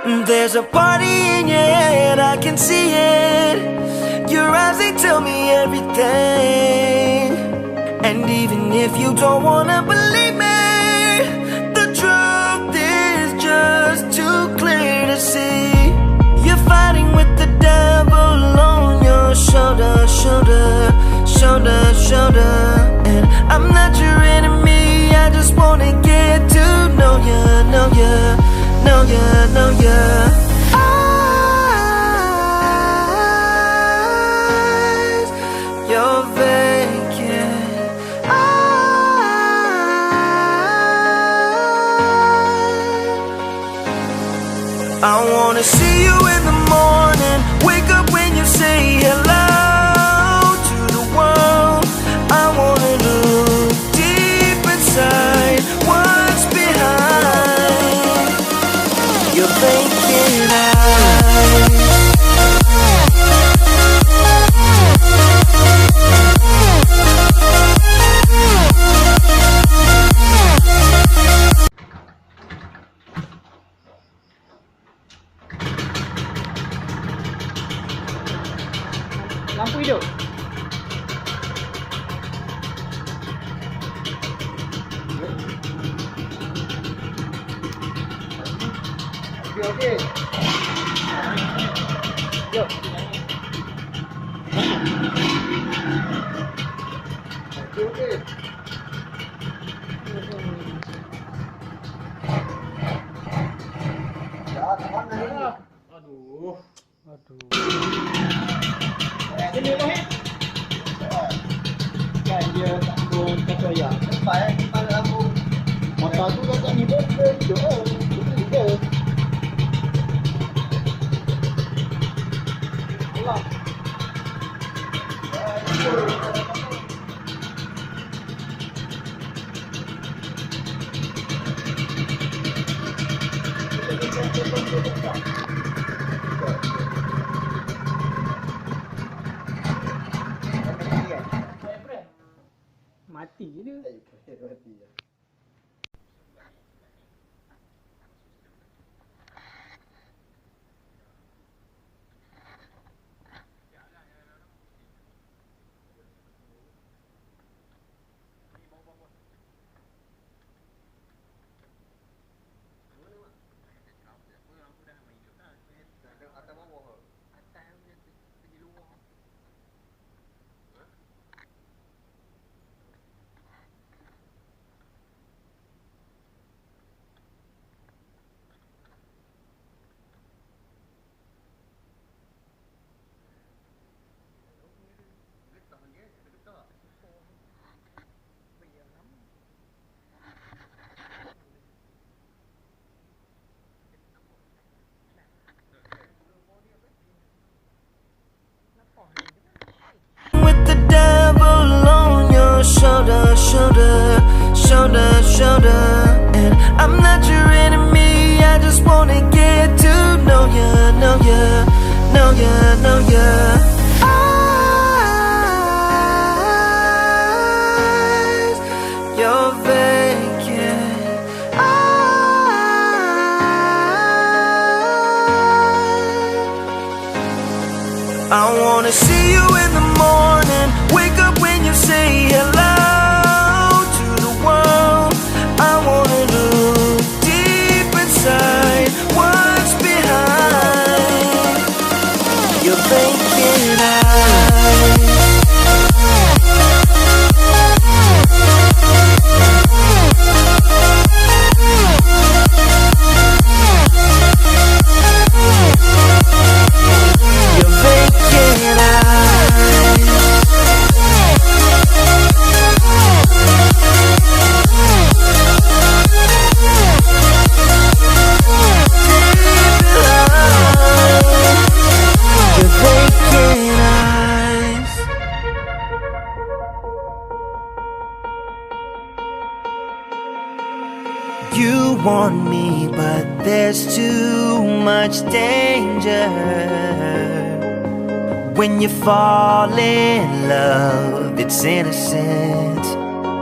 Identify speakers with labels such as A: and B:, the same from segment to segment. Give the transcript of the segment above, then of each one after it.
A: There's a party in your head, I can see it. Your eyes, they tell me everything. And even if you don't wanna believe me, the truth is just too clear to see. You're fighting with the devil on your shoulder, shoulder, shoulder, shoulder. And I'm not your enemy, I just wanna get to know ya, know ya, know ya, know ya. Eyes, you're vacant. I wanna see you in the morning, wake up when you say hello to the world. I wanna look deep inside what's behind your vacant eyes.
B: Lampu hidup. Okey. Jom. Okey. Aduh. Sini tu kan dia tak turun kata ya. Sampai mana lampu. Motor tu kata ni betul je. Betul. Allah. Mati je dia. Mati je. Shoulder, shoulder, shoulder, shoulder. And I'm not your enemy, I just wanna get to know ya, know ya, know ya, know ya. Eyes, you're vacant. I wanna see you in the morning, wake up when you say hello to the world. I wanna look deep inside what's behind your vacant eyes. Your vacant eyes. You want me, but there's too much danger. When you fall in love, it's innocent.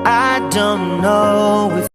B: I don't know if